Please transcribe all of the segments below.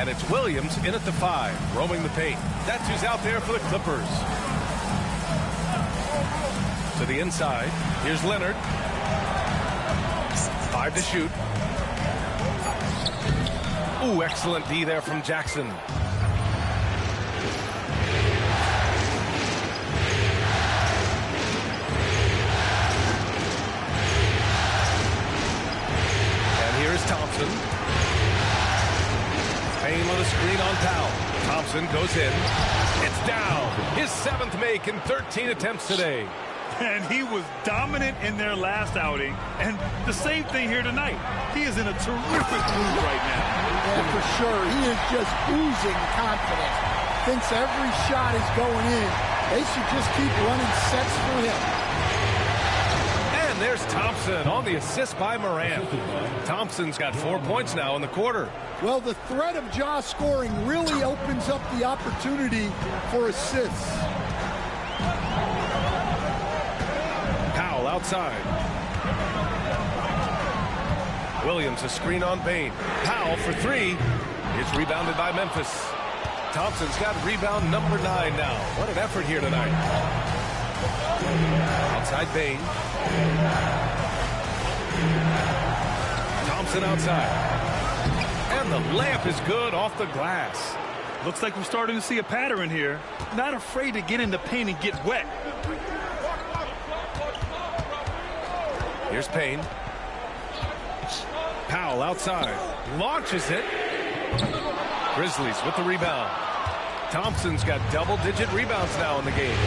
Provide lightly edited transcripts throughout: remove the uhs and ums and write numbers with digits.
And it's Williams in at the 5, roaming the paint. That's who's out there for the Clippers. To the inside. Here's Leonard. 5 to shoot. Ooh, excellent D there from Jackson. And here's Thompson. Payne with a screen on Powell. Thompson goes in. It's down. His 7th make in 13 attempts today. And he was dominant in their last outing. And the same thing here tonight. He is in a terrific mood right now. Yeah, for sure. He is just oozing confidence. Thinks every shot is going in. They should just keep running sets for him. And there's Thompson on the assist by Morant. Thompson's got 4 points now in the quarter. Well, the threat of Ja scoring really opens up the opportunity for assists. Powell outside. Williams a screen on Payne. Powell for 3. It's rebounded by Memphis. Thompson's got rebound number 9 now. What an effort here tonight. Outside Payne. Thompson outside. And the layup is good off the glass. Looks like we're starting to see a pattern here. Not afraid to get in the paint and get wet. Here's Payne. Powell outside. Launches it. Grizzlies with the rebound. Thompson's got double-digit rebounds now in the game.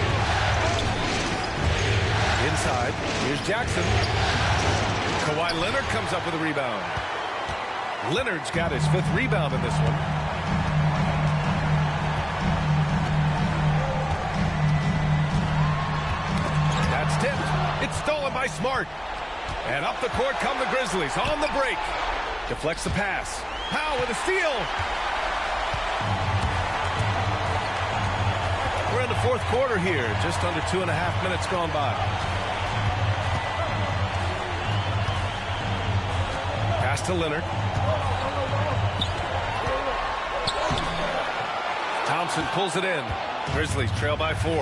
Inside. Here's Jackson. Kawhi Leonard comes up with a rebound. Leonard's got his 5th rebound in this one. That's tipped. It's stolen by Smart. And up the court come the Grizzlies on the break. Deflects the pass. Powell with a steal. We're in the 4th quarter here. Just under 2.5 minutes gone by. Pass to Leonard. Thompson pulls it in. Grizzlies trail by 4.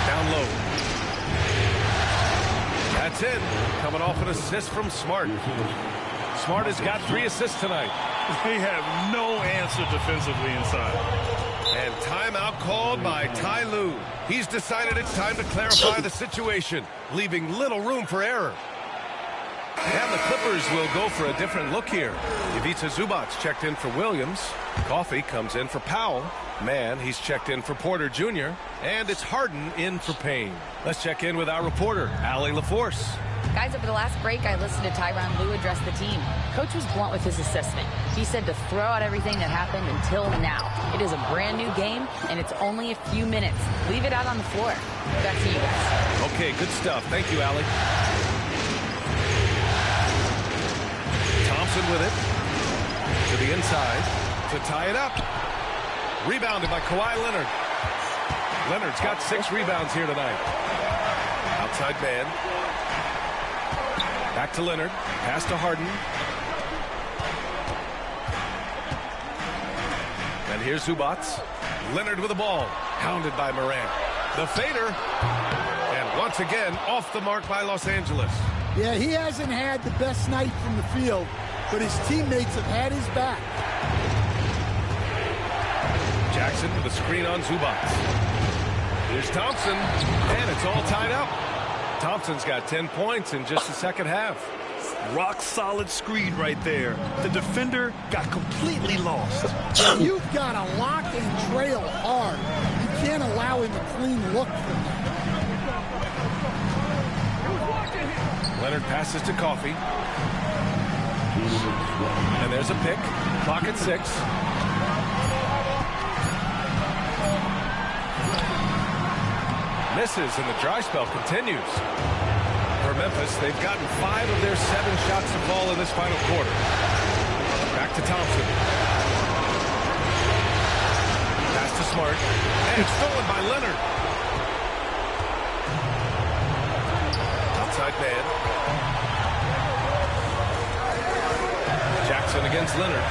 Down low. That's it. Coming off an assist from Smart. Smart has got 3 assists tonight. They have no answer defensively inside. And timeout called by Ty Lue. He's decided it's time to clarify the situation, leaving little room for error. And the Clippers will go for a different look here. Ivica Zubac checked in for Williams. Coffey comes in for Powell. Mann, he's checked in for Porter Jr. And it's Harden in for Payne. Let's check in with our reporter, Allie LaForce. Guys, over the last break, I listened to Tyronn Lue address the team. Coach was blunt with his assessment. He said to throw out everything that happened until now. It is a brand new game, and it's only a few minutes. Leave it out on the floor. Back to you guys. Okay, good stuff. Thank you, Allie. Thompson with it. To the inside. To tie it up. Rebounded by Kawhi Leonard. Leonard's got 6 rebounds here tonight. Outside man. Back to Leonard. Pass to Harden. And here's Zubac. Leonard with the ball. Hounded by Morant. The fader. And once again, off the mark by Los Angeles. Yeah, he hasn't had the best night from the field, but his teammates have had his back. Jackson with a screen on Zubac. Here's Thompson, and it's all tied up. Thompson's got 10 points in just the second half. Rock solid screen right there. The defender got completely lost. You've got to lock and trail hard. You can't allow him a clean look from that. Leonard passes to Coffey. And there's a pick. Clock at 6. Misses, and the dry spell continues. For Memphis, they've gotten 5 of their 7 shots to fall in this final quarter. Back to Thompson. Pass to Smart. And it's stolen by Leonard. Outside man. Jackson against Leonard.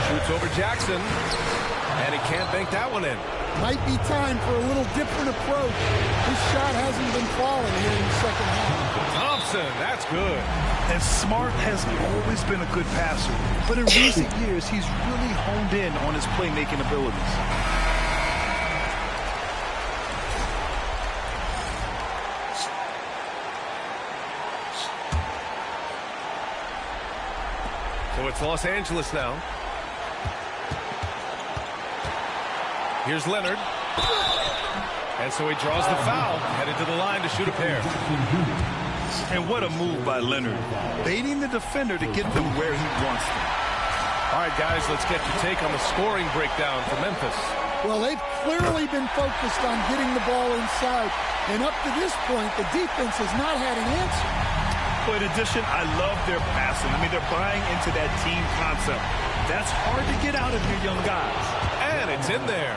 Shoots over Jackson. And he can't bank that one in. Might be time for a little different approach. His shot hasn't been falling here in the second half. Thompson, that's good. And Smart has always been a good passer, but in recent years, he's really honed in on his playmaking abilities. So it's Los Angeles now. Here's Leonard. And so he draws the foul, headed to the line to shoot a pair. And what a move by Leonard, baiting the defender to get them where he wants them. All right, guys, let's get your take on the scoring breakdown for Memphis. Well, they've clearly been focused on getting the ball inside. And up to this point, the defense has not had an answer. But in addition, I love their passing. I mean, they're buying into that team concept. That's hard to get out of your young guys. And it's in there.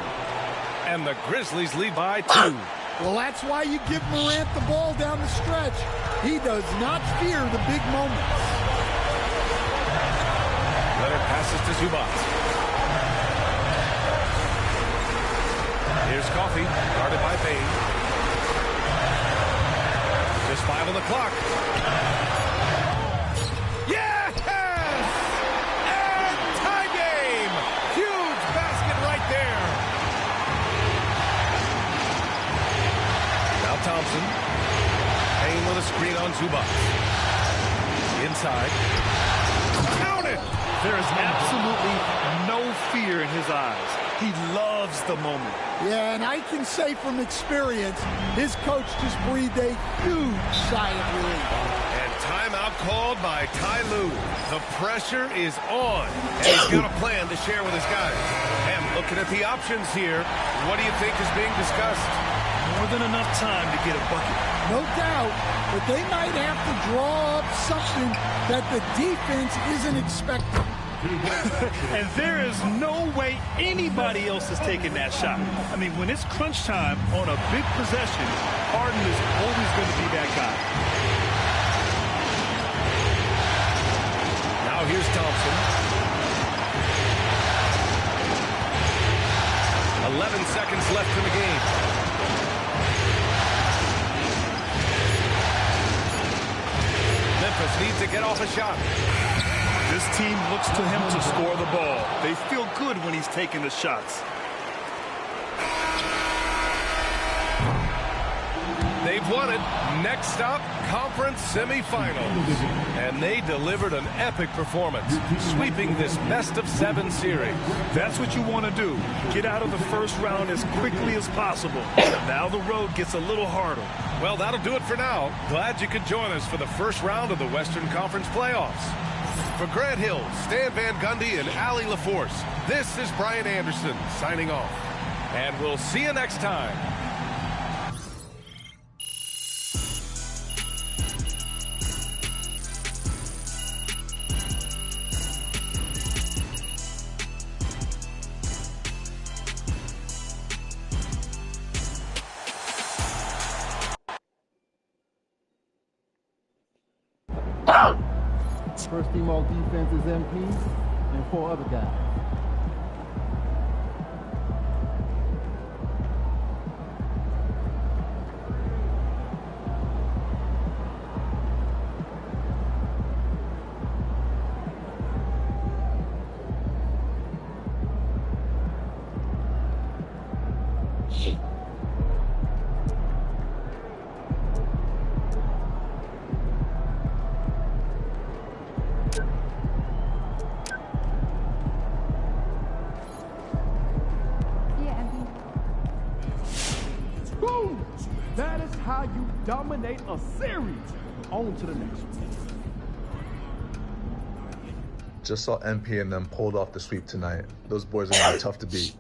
And the Grizzlies lead by 2. Well, that's why you give Morant the ball down the stretch. He does not fear the big moments. Leonard passes to Zubac. Here's Coffey, guarded by Payne. Just 5 on the clock. Yes! And tie game! Huge basket right there. Now Thompson. Payne with a screen on Zubac. Inside. Count it! There is absolutely no fear in his eyes. He loves the moment. Yeah, and I can say from experience, his coach just breathed a huge sigh of relief. And timeout called by Ty Lue. The pressure is on, and he's got a plan to share with his guys. And looking at the options here, what do you think is being discussed? More than enough time to get a bucket. No doubt, but they might have to draw up something that the defense isn't expecting. And there is no way anybody else is taking that shot. I mean, when it's crunch time on a big possession, Harden is always going to be that guy. Now here's Thompson. 11 seconds left in the game. Memphis needs to get off a shot. This team looks to him to score the ball. They feel good when he's taking the shots. They've won it. Next up, conference semifinals. And they delivered an epic performance, sweeping this best-of-7 series. That's what you want to do. Get out of the first round as quickly as possible. Now the road gets a little harder. Well, that'll do it for now. Glad you could join us for the first round of the Western Conference playoffs. For Grant Hill, Stan Van Gundy, and Allie LaForce, this is Brian Anderson signing off. And we'll see you next time. First team all defense is MP and 4 other guys. That is how you dominate a series. On to the next one. Just saw MP and them pulled off the sweep tonight. Those boys are gonna be tough to beat.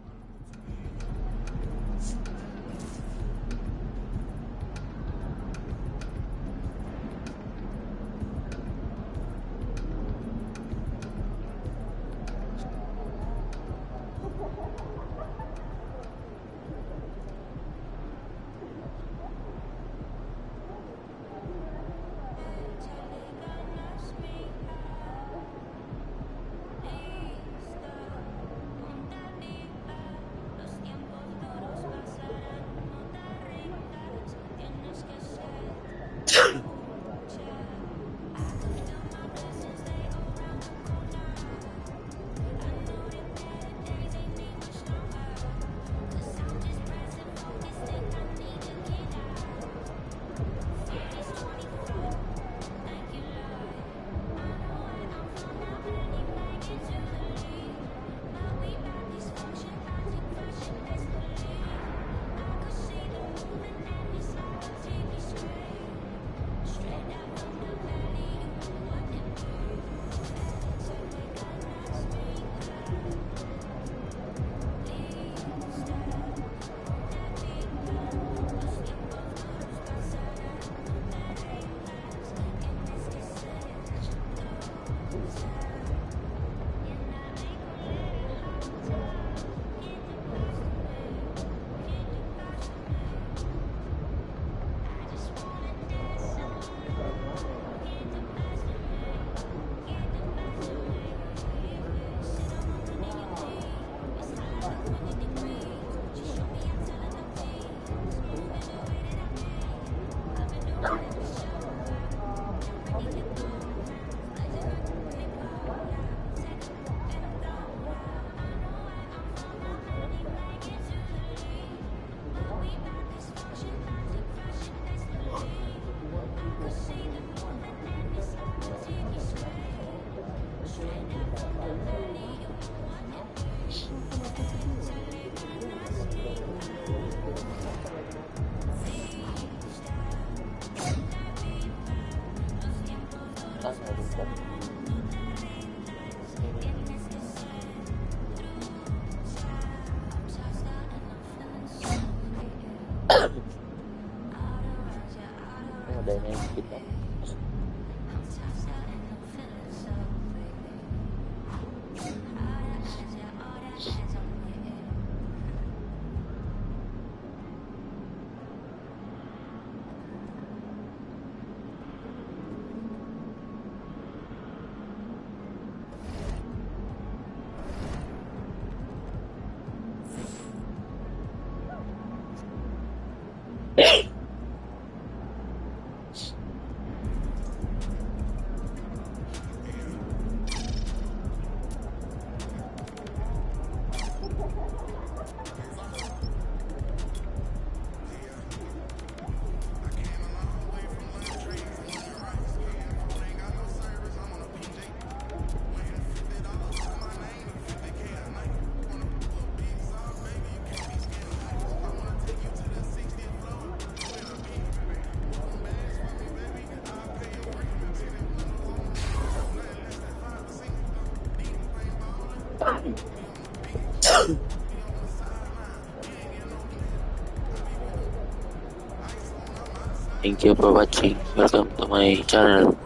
Thank you for watching. Welcome to my channel.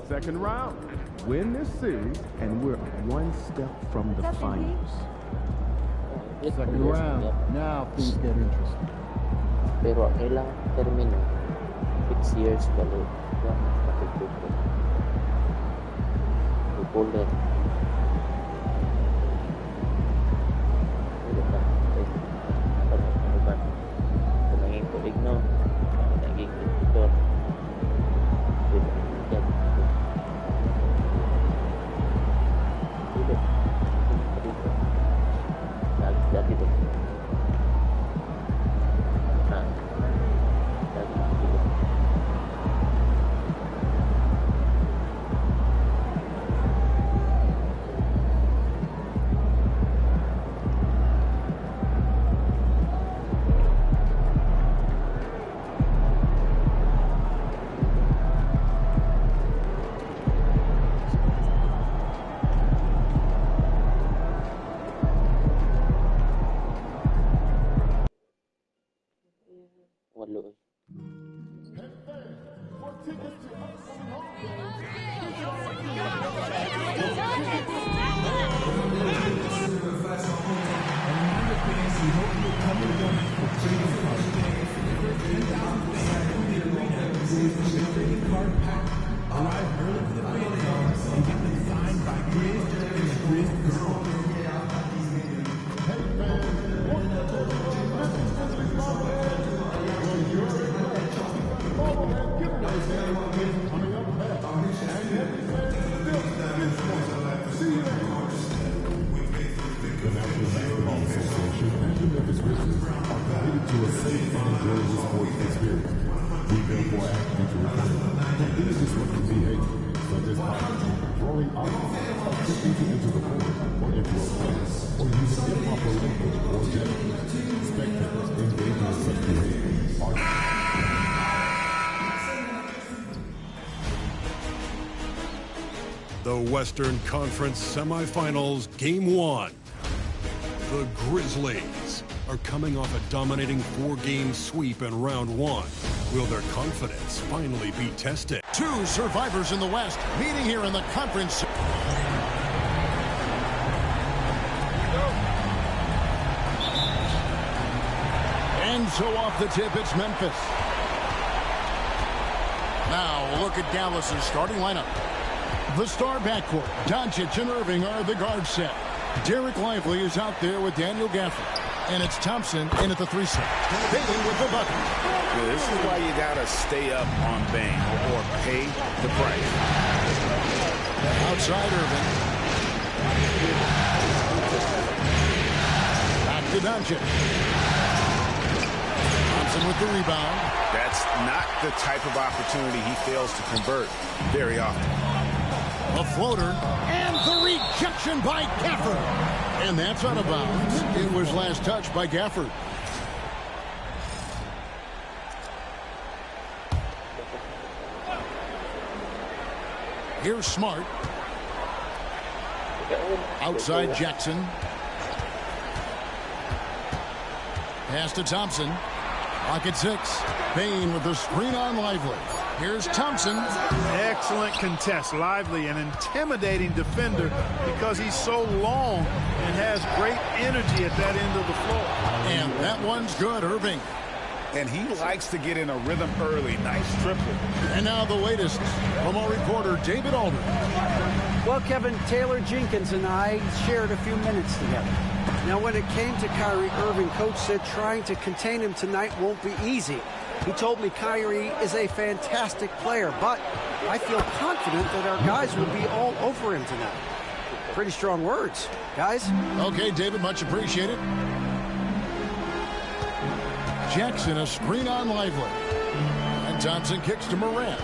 Second round. Win this series, and we're one step from the finals. Second round. Now things get interesting. Pero kailangan termino 6 years balik yang matutupo. Tupulan. Ano ba? Naging kulig no. Naging tutor. The Western Conference Semifinals, Game 1. The Grizzlies are coming off a dominating 4-game sweep in Round 1. Will their confidence finally be tested? Two survivors in the West meeting here in the conference. And so off the tip, it's Memphis. Now look at Dallas's starting lineup. The star backcourt, Doncic and Irving are the guard set. Derek Lively is out there with Daniel Gafford. And it's Thompson in at the 3 set. Bailey with the bucket. Yeah, this is why you got to stay up on Bang or pay the price. Outside Irving. Back to Doncic. Thompson with the rebound. That's not the type of opportunity he fails to convert very often. A floater, and the rejection by Gafford. And that's out of bounds. It was last touched by Gafford. Here's Smart. Outside Jackson. Pass to Thompson. Pocket 6. Bain with the screen on Lively. Here's Thompson. Excellent contest. Lively, an intimidating defender because he's so long and has great energy at that end of the floor. And that one's good, Irving. And he likes to get in a rhythm early. Nice triple. And now the latest from our reporter, David Aldridge. Well, Kevin, Taylor Jenkins and I shared a few minutes together. Now, when it came to Kyrie Irving, Coach said trying to contain him tonight won't be easy. He told me Kyrie is a fantastic player, but I feel confident that our guys will be all over him tonight. Pretty strong words, guys. Okay, David, much appreciated. Jackson, a screen on Lively. And Thompson kicks to Morant.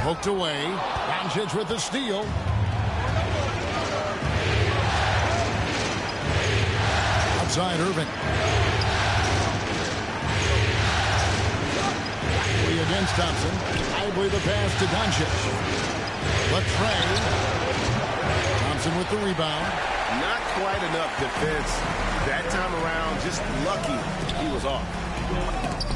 Poked away. Doncic with the steal. Outside Irving. Lively against Thompson. Lively the pass to Doncic. Latrey. Thompson with the rebound. Not quite enough defense that time around. Just lucky he was off.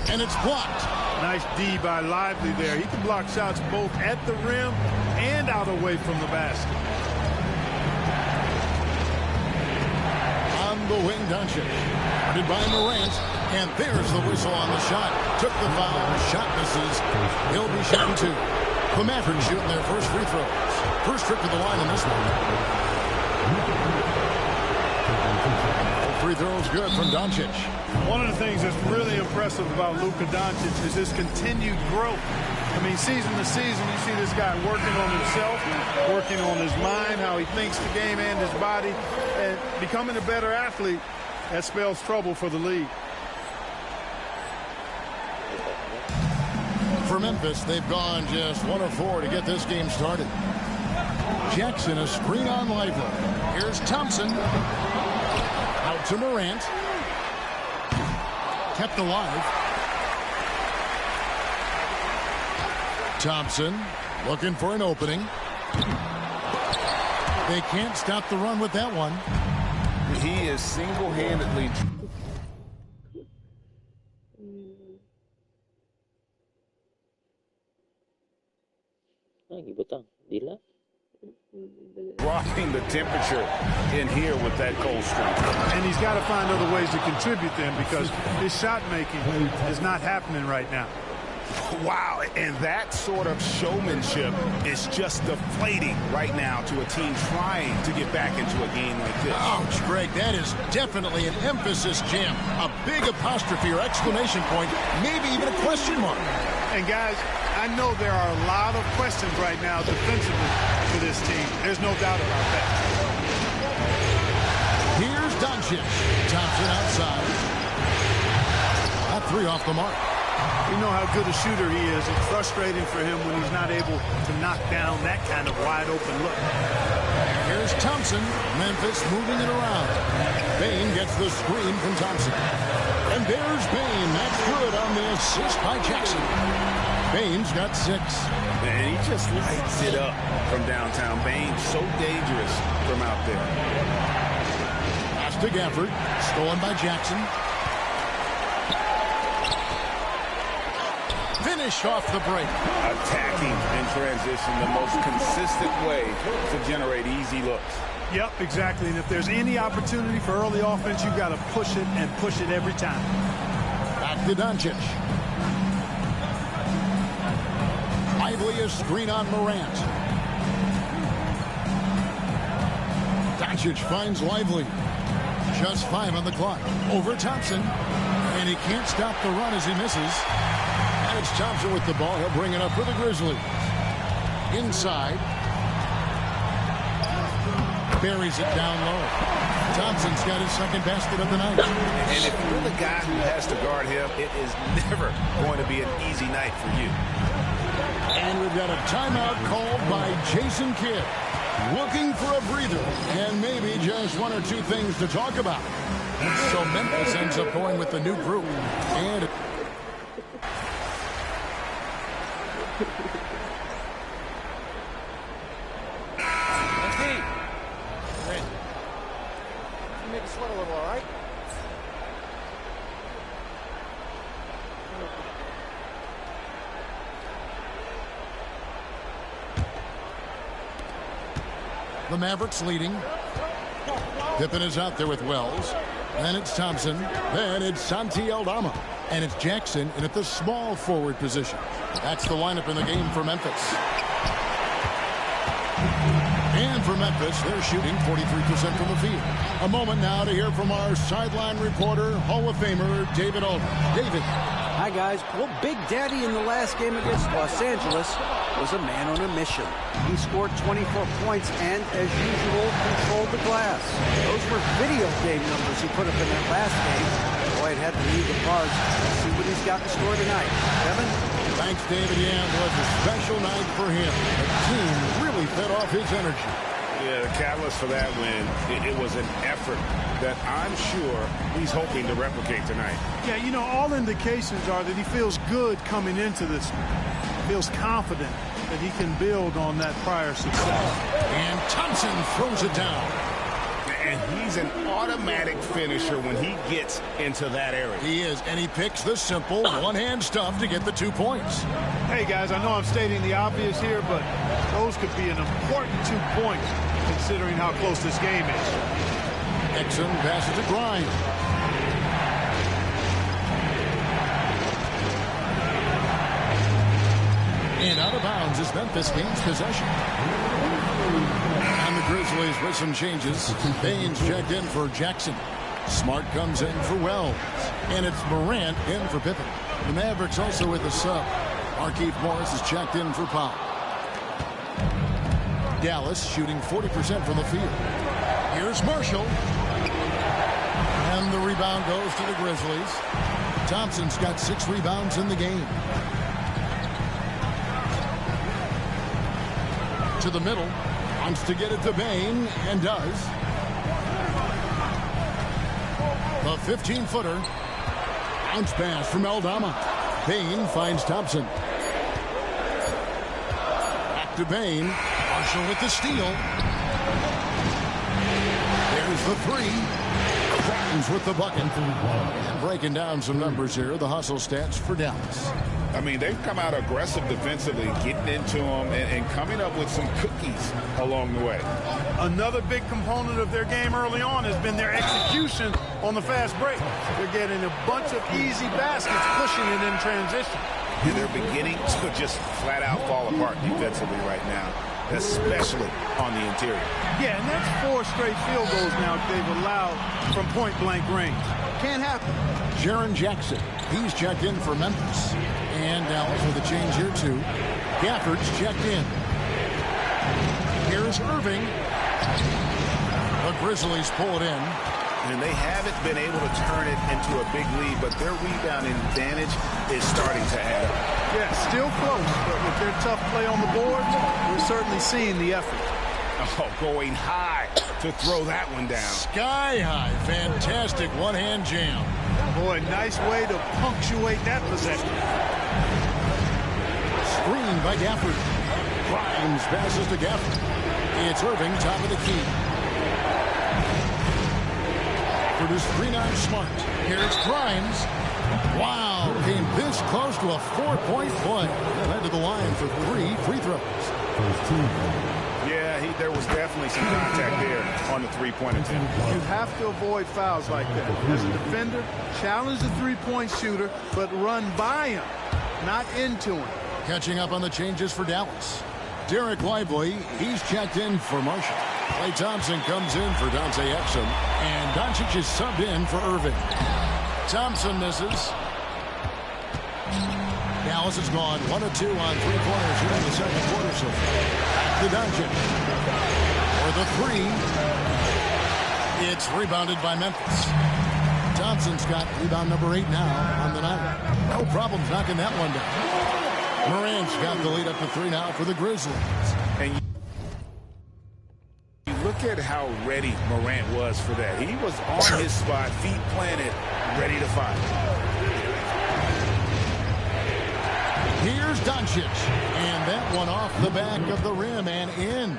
And it's blocked. Nice D by Lively there. He can block shots both at the rim and out away from the basket. On the wing, Doncic. Guarded by Morant. And there's the whistle on the shot. Took the foul. Shot misses. He'll be shooting 2. The Mavericks shooting their first free throws. First trip to the line in this one. Free throws good from Doncic. One of the things that's really impressive about Luka Doncic is his continued growth. I mean, season to season, you see this guy working on himself, working on his mind, how he thinks the game and his body, and becoming a better athlete. That spells trouble for the league. For Memphis, they've gone just 1 of 4 to get this game started. Jackson, a screen on Lively. Here's Thompson. Out to Morant. Kept alive. Thompson looking for an opening. They can't stop the run with that one. He is single-handedly... dropping the temperature in here with that cold streak. And he's got to find other ways to contribute then because his shot making is not happening right now. Wow, and that sort of showmanship is just deflating right now to a team trying to get back into a game like this. Ouch, Greg, that is definitely an emphasis jam. A big apostrophe or exclamation point, maybe even a question mark. And guys, I know there are a lot of questions right now defensively for this team. There's no doubt about that. Here's Doncic. Thompson outside. That 3 off the mark. We know how good a shooter he is. It's frustrating for him when he's not able to knock down that kind of wide open look. Here's Thompson. Memphis moving it around. Bain gets the screen from Thompson. And there's Bain. That's good on the assist by Jackson. Bain's got 6. And he just lights it up from downtown. Bain so dangerous from out there. Pass to Gafford. Stolen by Jackson. Finish off the break. Attacking in transition, the most consistent way to generate easy looks. Yep, exactly. And if there's any opportunity for early offense, you've got to push it and push it every time. Back to Doncic. Lively a screen on Morant. Doncic finds Lively. Just 5 on the clock. Over Thompson. And he can't stop the run as he misses. And it's Thompson with the ball. He'll bring it up for the Grizzlies. Inside. Buries it down low. Thompson's got his second basket of the night. And if you're the guy who has to guard him, it is never going to be an easy night for you. And we've got a timeout called by Jason Kidd. Looking for a breather and maybe just one or two things to talk about. So Memphis ends up going with the new group. And Make it sweat a little, all right? the Mavericks leading. Pippen is out there with Wells. Then it's Thompson. Then it's Santi Aldama. And it's Jackson in at the small forward position. That's the lineup in the game for Memphis. And for Memphis, they're shooting 43% from the field. A moment now to hear from our sideline reporter, Hall of Famer David Aldridge. David. Hi, guys. Well, Big Daddy in the last game against Los Angeles was a man on a mission. He scored 24 points and, as usual, controlled the glass. Those were video game numbers he put up in that last game. Boy, it had to leave the buzz. Let's see what he's got in store tonight. Kevin? Thanks, David. Yeah, it was a special night for him. The team really fed off his energy. Yeah, the catalyst for that win, it was an effort that I'm sure he's hoping to replicate tonight. Yeah, you know, all indications are that he feels good coming into this. Feels confident that he can build on that prior success. And Thompson throws it down. And he's an automatic finisher when he gets into that area. He is, and he picks the simple one-hand stuff to get the 2 points. Hey, guys, I know I'm stating the obvious here, but those could be an important 2 points considering how close this game is. Exum passes to Grimes. And out of bounds as Memphis gains possession. And the Grizzlies with some changes. Baines checked in for Jackson. Smart comes in for Wells. And it's Morant in for Pippen. The Mavericks also with a sub. Markieff Morris is checked in for Powell. Dallas shooting 40% from the field. Here's Marshall. And the rebound goes to the Grizzlies. Thompson's got 6 rebounds in the game. To the middle. Wants to get it to Bane, and does. The 15-footer. Bounce pass from Aldama. Bane finds Thompson. Back to Bane. Marshall with the steal. There's the 3. Grimes with the bucket. And breaking down some numbers here, the hustle stats for Dallas. I mean, they've come out aggressive defensively, getting into them and coming up with some cookies along the way. Another big component of their game early on has been their execution on the fast break. They're getting a bunch of easy baskets, pushing it in transition. And they're beginning to just flat out fall apart defensively right now, especially on the interior. Yeah, and that's 4 straight field goals now they've allowed from point-blank range. Can't happen. Jaren Jackson, he's checked in for Memphis. And Dallas with a change here, too. Gafford's checked in. Here's Irving. The Grizzlies pull it in. And they haven't been able to turn it into a big lead, but their rebounding advantage is starting to add up. Yeah, still close, but with their tough play on the board, we're certainly seeing the effort. Oh, going high to throw that one down. Sky high. Fantastic one-hand jam. Boy, nice way to punctuate that possession. Screen by Gafford. Grimes passes to Gafford. It's Irving, top of the key. Gafford is 3-9 smart. Here's Grimes. Wow, came this close to a 4-point play. Led to the line for 3 free throws. Yeah, there was definitely some contact there on the three-point attempt. You have to avoid fouls like that. As a defender, challenge the three-point shooter, but run by him, not into him. Catching up on the changes for Dallas. Derek Lively, he's checked in for Marshall. Klay Thompson comes in for Dante Exum. And Doncic is subbed in for Irving. Thompson misses. Dallas has gone 1 of 2 on 3 pointers here in the second quarter so far. Back to Doncic. For the 3. It's It's rebounded by Memphis. Thompson's got rebound number 8 now on the night. No problems knocking that one down. Morant's got the lead up to 3 now for the Grizzlies. And you look at how ready Morant was for that. He was on his spot, feet planted, ready to fire. Here's Doncic, and that one off the back of the rim and in.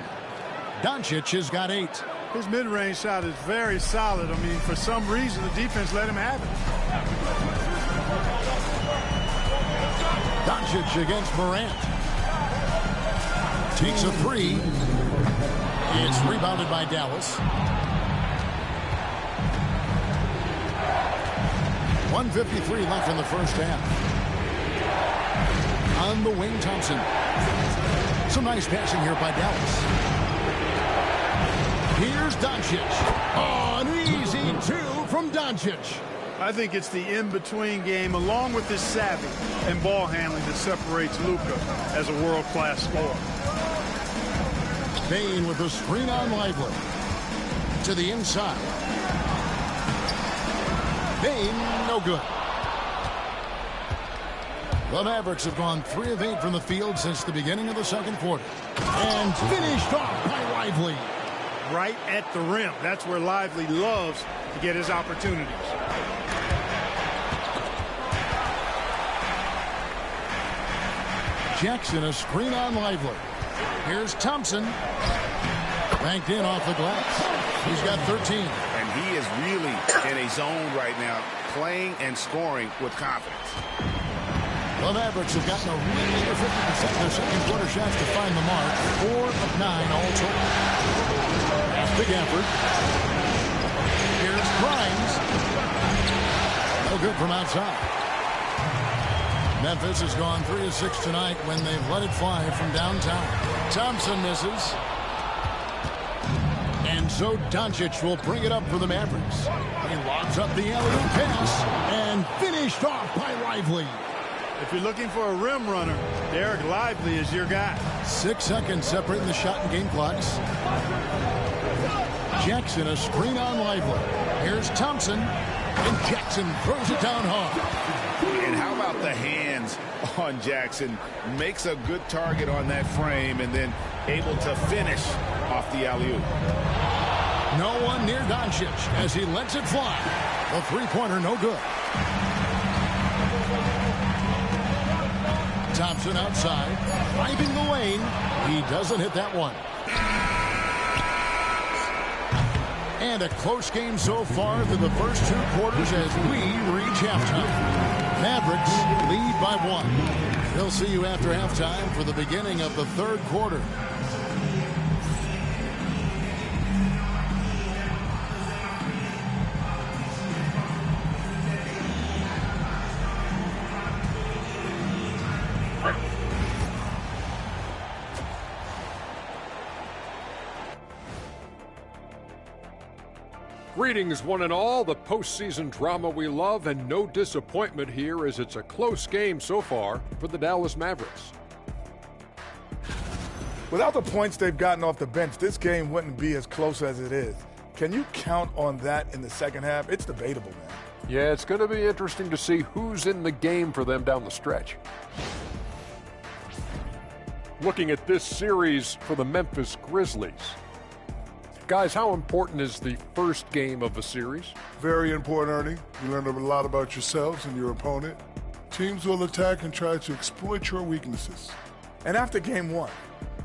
Doncic has got 8. His mid-range shot is very solid. I mean, for some reason, the defense let him have it. Doncic against Morant. Takes a 3. It's rebounded by Dallas. 1:53 left in the first half. On the wing, Thompson. Some nice passing here by Dallas. Here's Doncic. Oh, an easy 2 from Doncic. I think it's the in-between game, along with his savvy and ball handling, that separates Luka as a world-class scorer. Bane with the screen on Lively. To the inside. Bane, no good. The Mavericks have gone 3 of 8 from the field since the beginning of the second quarter. And finished off by Lively. Right at the rim. That's where Lively loves to get his opportunities. Jackson, a screen on Lively. Here's Thompson. Banked in off the glass. He's got 13. And he is really in a zone right now, playing and scoring with confidence. The Mavericks have gotten a really under 50% of their second quarter shots to find the mark. 4 of 9 all total. Pass to Gafford. Here's Grimes. No good from outside. Memphis has gone 3 of 6 tonight when they've let it fly from downtown. Thompson misses. And so Doncic will bring it up for the Mavericks. He lobs up the alley-oop pass and finished off by Lively. If you're looking for a rim runner, Derek Lively is your guy. 6 seconds separating the shot and game clocks. Jackson, a screen on Lively. Here's Thompson, and Jackson throws it down hard. And how about the hands on Jackson? Makes a good target on that frame and then able to finish off the alley-oop. No one near Doncic as he lets it fly. The three-pointer no good. Thompson outside, driving the lane. He doesn't hit that one. And a close game so far through the first 2 quarters as we reach halftime. Mavericks lead by 1. They'll see you after halftime for the beginning of the third quarter. Greetings, one and all. The postseason drama we love, and no disappointment here as it's a close game so far for the Dallas Mavericks. Without the points they've gotten off the bench, this game wouldn't be as close as it is. Can you count on that in the second half? It's debatable, man. Yeah, it's going to be interesting to see who's in the game for them down the stretch. Looking at this series for the Memphis Grizzlies. Guys, how important is the first game of the series? Very important, Ernie. You learn a lot about yourselves and your opponent. Teams will attack and try to exploit your weaknesses. And after game 1,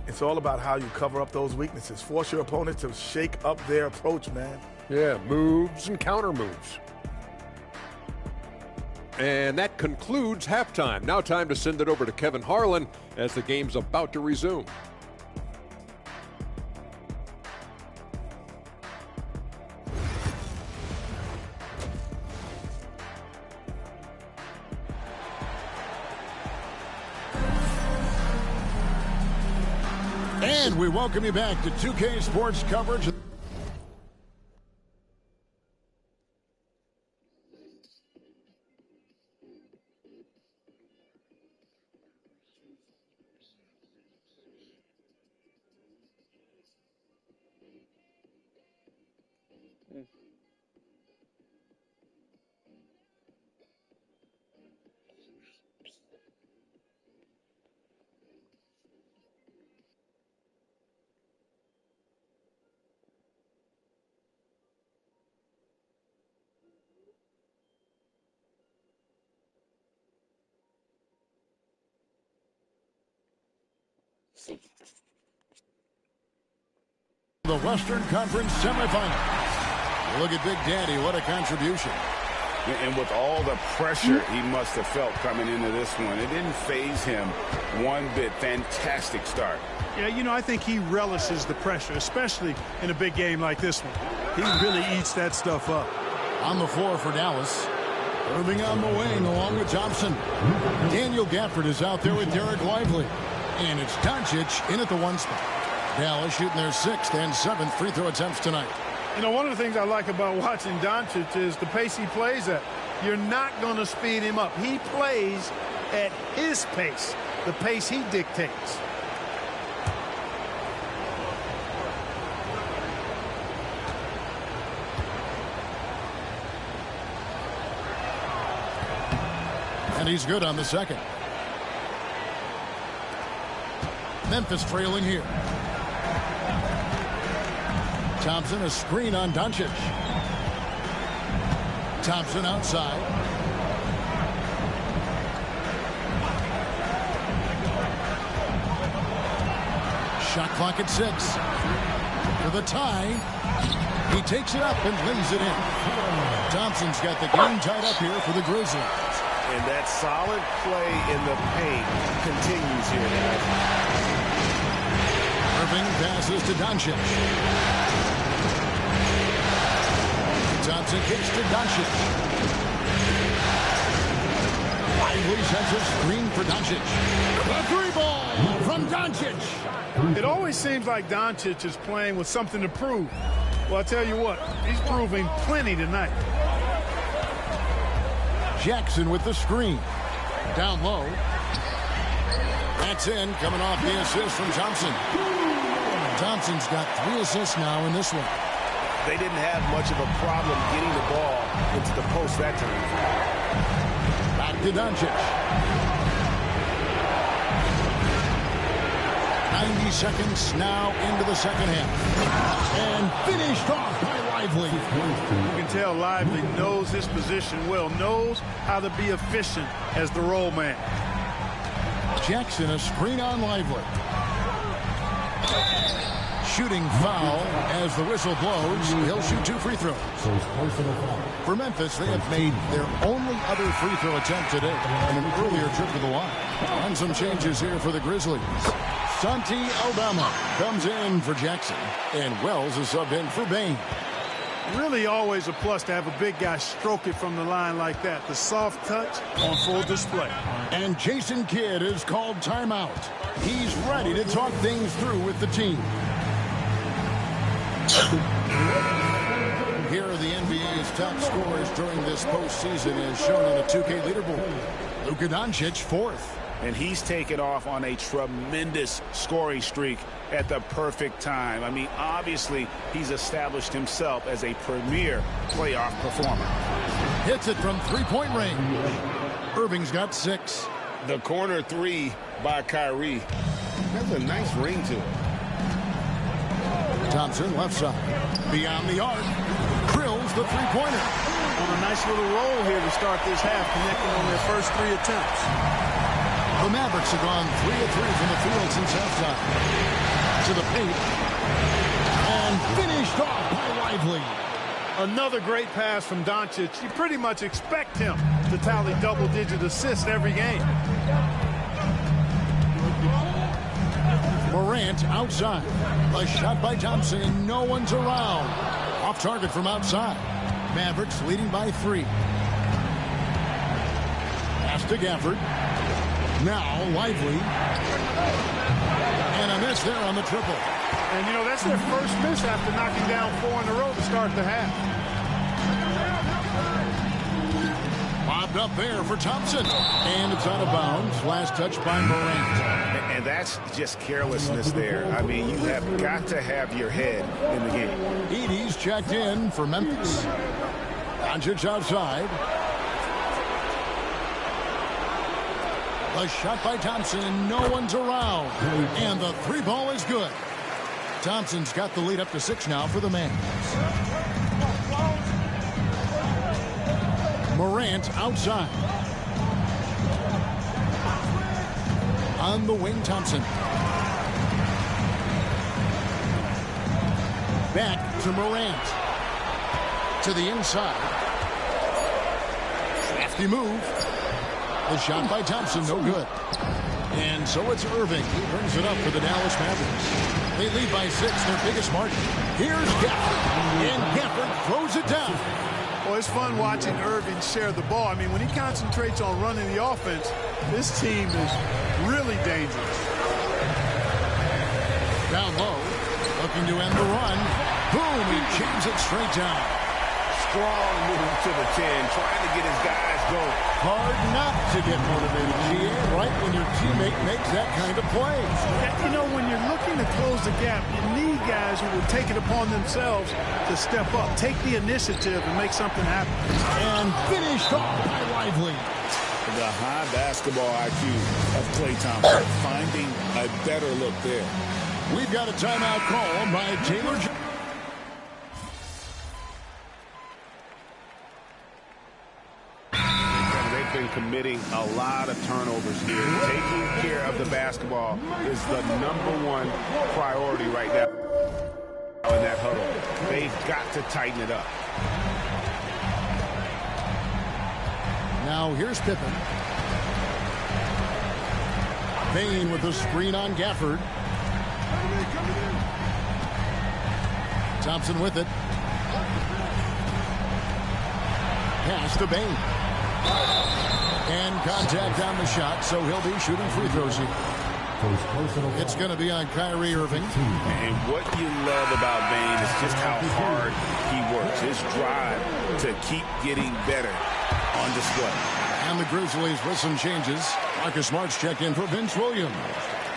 it's all about how you cover up those weaknesses. Force your opponent to shake up their approach, man. Yeah, moves and counter moves. And that concludes halftime. Now time to send it over to Kevin Harlan as the game's about to resume. And we welcome you back to 2K Sports coverage. The Western Conference semifinals. Look at Big Daddy. What a contribution. And with all the pressure he must have felt coming into this one, it didn't faze him one bit. Fantastic start. Yeah, you know, I think he relishes the pressure, especially in a big game like this one. He really eats that stuff up. On the floor for Dallas. Moving on the wing along with Thompson. Daniel Gafford is out there with Derek Lively. And it's Doncic in at the 1 spot. Dallas shooting their 6th and 7th free throw attempts tonight. You know, one of the things I like about watching Doncic is the pace he plays at. You're not going to speed him up. He plays at his pace, the pace he dictates. And he's good on the second. Memphis trailing here. Thompson, a screen on Doncic. Thompson outside. Shot clock at 6. For the tie. He takes it up and lays it in. Thompson's got the game tied up here for the Grizzlies. And that solid play in the paint continues here, guys. Irving passes to Doncic. Thompson kicks to Doncic. Lively sends a screen for Doncic. The 3-ball from Doncic. It always seems like Doncic is playing with something to prove. Well, I tell you what, he's proving plenty tonight. Jackson with the screen. Down low. That's in, coming off the assist from Thompson. Thompson's got 3 assists now in this one. They didn't have much of a problem getting the ball into the post that time. Back to Doncic. 90 seconds now into the second half. And finished off by Lively. You can tell Lively knows his position well, knows how to be efficient as the roll man. Jackson, a screen on Lively. Shooting foul as the whistle blows. He'll shoot 2 free throws. For Memphis, they have made their only other free throw attempt today on an earlier trip to the line. And some changes here for the Grizzlies. Santi Aldama comes in for Jackson, and Wells is subbed in for Bain. Really always a plus to have a big guy stroke it from the line like that. The soft touch on full display. And Jason Kidd is called timeout. He's ready to talk things through with the team. Here are the NBA's top scorers during this postseason as shown on the 2K leaderboard. Luka Doncic, 4th. And he's taken off on a tremendous scoring streak at the perfect time. I mean, obviously, he's established himself as a premier playoff performer. Hits it from 3-point range. Irving's got 6. The corner 3 by Kyrie has a nice ring to it. Thompson, left side. Beyond the arc. Drills the 3-pointer. On a nice little roll here to start this half, connecting on their first 3 attempts. The Mavericks have gone 3 of 3 from the field since halftime. To the paint. And finished off by Lively. Another great pass from Doncic. You pretty much expect him to tally double-digit assists every game. Morant outside. A shot by Thompson, and no one's around. Off target from outside. Mavericks leading by 3. Pass to Gafford. Now Lively. And a miss there on the triple. And, you know, that's their first miss after knocking down 4 in a row to start the half. Bobbed up there for Thompson. And it's out of bounds. Last touch by Morant. And that's just carelessness there. I mean, you have got to have your head in the game. Edey's checked in for Memphis. Doncic outside. A shot by Thompson, and no one's around. And the 3-ball is good. Thompson's got the lead up to 6 now for the Mavs. Morant outside. On the wing, Thompson. Back to Morant. To the inside. Crafty move. The shot by Thompson, no good. And so it's Irving who brings it up for the Dallas Mavericks. They lead by 6, their biggest margin. Here's Gafford. And Gafford throws it down. Well, it's fun watching Irving share the ball. I mean, when he concentrates on running the offense, this team is really dangerous. Down low, looking to end the run. Boom, he jams it straight down. Strong move to the 10, trying to get his guys going. Hard not to get motivated, GA, right when your teammate makes that kind of play. You know, when you're looking to close the gap, you need guys who will take it upon themselves to step up, take the initiative, and make something happen. And finished off by Lively. The high basketball IQ of Klay Thompson, finding a better look there. We've got a timeout call by Taylor. Been committing a lot of turnovers here. Taking care of the basketball is the #1 priority right now in that huddle. They've got to tighten it up. Now here's Pippen. Bane with the screen on Gafford. Thompson with it. Pass to Bane. And contact on the shot, so he'll be shooting free throws here. It's going to be on Kyrie Irving. And what you love about Bane is just how hard he works. His drive to keep getting better on display. And the Grizzlies with some changes. Marcus Smart's checked in for Vince Williams.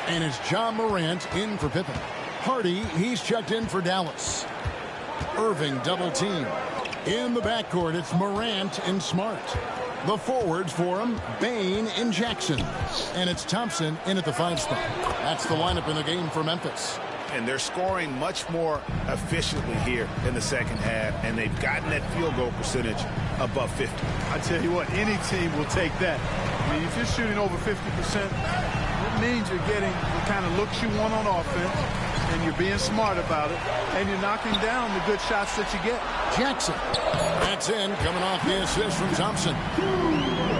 And it's John Morant in for Pippen. Hardy, he's checked in for Dallas. Irving double team. In the backcourt, it's Morant and Smart. The forwards for him, Bane and Jackson. And it's Thompson in at the 5 spot. That's the lineup in the game for Memphis. And they're scoring much more efficiently here in the second half, and they've gotten that field goal percentage above 50. I tell you what, any team will take that. I mean, if you're shooting over 50%, it means you're getting the kind of looks you want on offense, and you're being smart about it, and you're knocking down the good shots that you get. Jackson. That's in, coming off the assist from Thompson.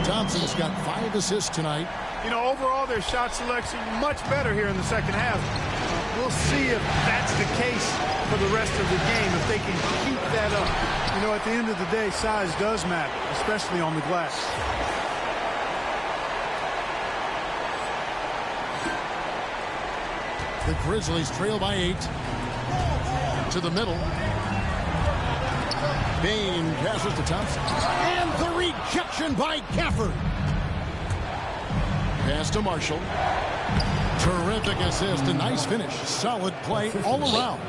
Thompson's got 5 assists tonight. You know, overall, their shot selection much better here in the second half. We'll see if that's the case for the rest of the game, if they can keep that up. You know, at the end of the day, size does matter, especially on the glass. The Grizzlies trail by 8. To the middle. Bane passes to Thompson. And the rejection by Gafford. Pass to Marshall. Terrific assist. A nice finish. Solid play all around.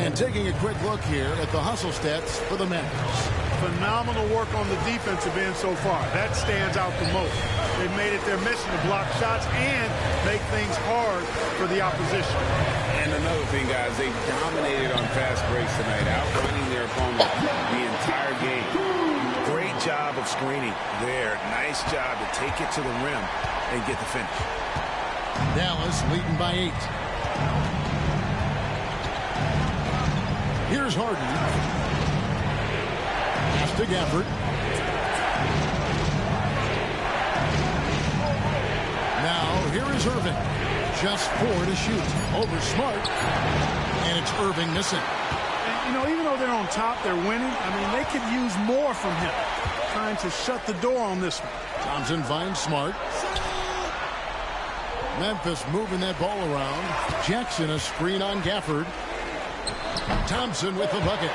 And taking a quick look here at the hustle stats for the Mavericks. Phenomenal work on the defensive end so far. That stands out the most. They've made it their mission to block shots and make things hard for the opposition. And another thing, guys, they dominated on fast breaks tonight, outrunning their opponent the entire game. Great job of screening there. Nice job to take it to the rim and get the finish. Dallas leading by 8. Here's Harden. Pass to Gafford. Now, here is Irving. Just 4 to shoot. Over Smart. And it's Irving missing. And, you know, even though they're on top, they're winning. I mean, they could use more from him. Trying to shut the door on this one. Thompson finds Smart. Memphis moving that ball around. Jackson a screen on Gafford. Thompson with the bucket.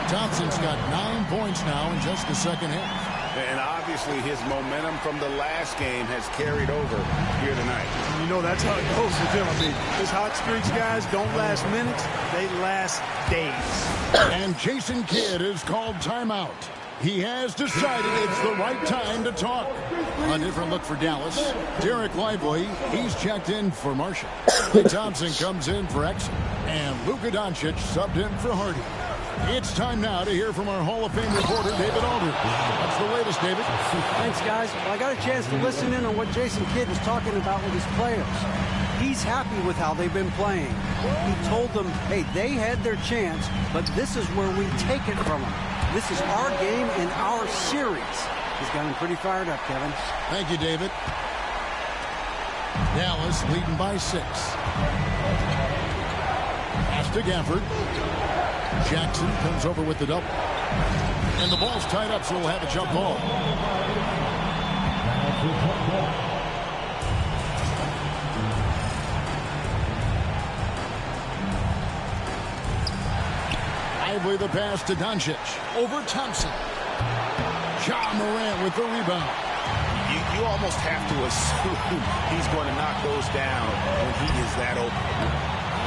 Thompson's got 9 points now in just the second half. And obviously his momentum from the last game has carried over here tonight. You know, that's how it goes with him. I mean, his hot streaks, guys, don't last minutes. They last days. And Jason Kidd is called timeout. He has decided it's the right time to talk. A different look for Dallas. Derek Lively, he's checked in for Marshall. Thompson comes in for Exum. And Luka Doncic subbed in for Hardy. It's time now to hear from our Hall of Fame reporter, David Aldridge. What's the latest, David? Thanks, guys. Well, I got a chance to listen in on what Jason Kidd was talking about with his players. He's happy with how they've been playing. He told them, hey, they had their chance, but this is where we take it from them. This is our game and our series. He's got him pretty fired up, Kevin. Thank you, David. Dallas leading by 6. Pass to Gafford. Jackson comes over with the double. And the ball's tied up, so we'll have a jump ball. Lively the pass to Doncic. Over Thompson. Ja Morant with the rebound. You almost have to assume he's going to knock those down when he is that open.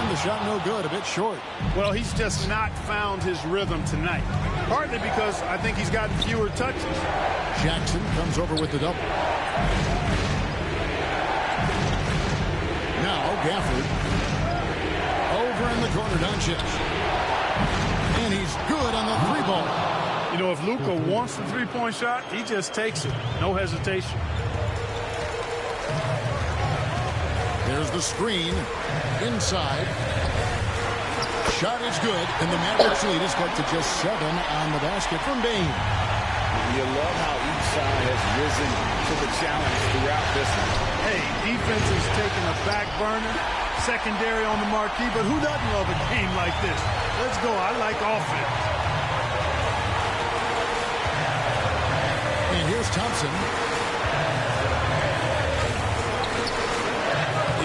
And the shot no good, a bit short. Well, he's just not found his rhythm tonight. Partly because I think he's gotten fewer touches. Jackson comes over with the double. Now Gafford. Over in the corner, Doncic. And he's good on the 3-ball. You know, if Luka wants the 3-point shot, he just takes it. No hesitation. There's the screen. Inside. Shot is good, and the Mavericks lead is cut to just 7 on the basket from Bane. You love how each side has risen to the challenge throughout this one. Hey, defense is taking a back burner, secondary on the marquee, but who doesn't love a game like this? Let's go. I like offense. And here's Thompson.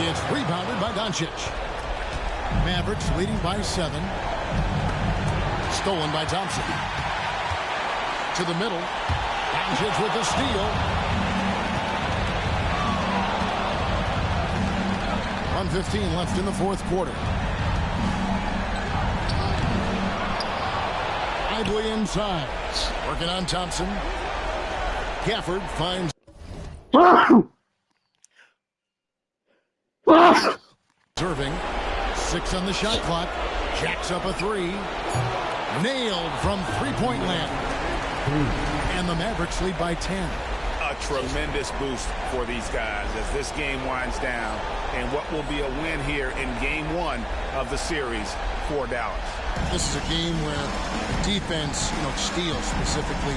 It's rebounded by Doncic. Mavericks leading by 7. Stolen by Thompson. To the middle. Doncic with the steal. 1:15 left in the fourth quarter. Idly inside. Working on Thompson. Gafford finds... Serving. 6 on the shot clock. Jacks up a 3. Nailed from three-point land. And the Mavericks lead by 10. A tremendous boost for these guys as this game winds down. And what will be a win here in game 1 of the series for Dallas. This is a game where defense, steals specifically,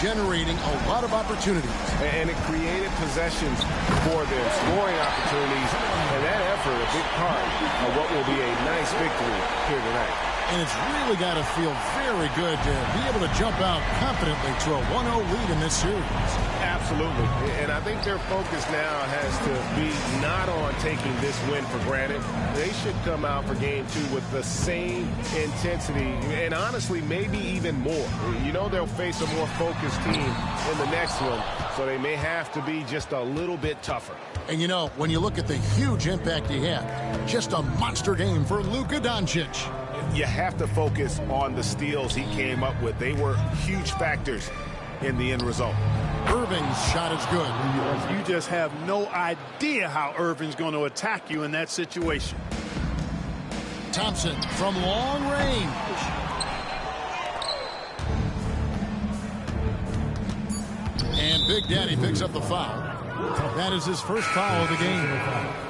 generating a lot of opportunities. And it created possessions for them, scoring opportunities, and that effort a big part of what will be a nice victory here tonight. And it's really got to feel very good to be able to jump out confidently to a 1-0 lead in this series. Absolutely. And I think their focus now has to be not on taking this win for granted. They should come out for game 2 with the same intensity and honestly maybe even more. They'll face a more focused team in the next one, so they may have to be just a little bit tougher. And when you look at the huge impact he had, just a monster game for Luka Doncic. You have to focus on the steals he came up with. They were huge factors in the end result. Irving's shot is good. You just have no idea how Irving's going to attack you in that situation. Thompson from long range. And Big Daddy picks up the foul. That is his first foul of the game.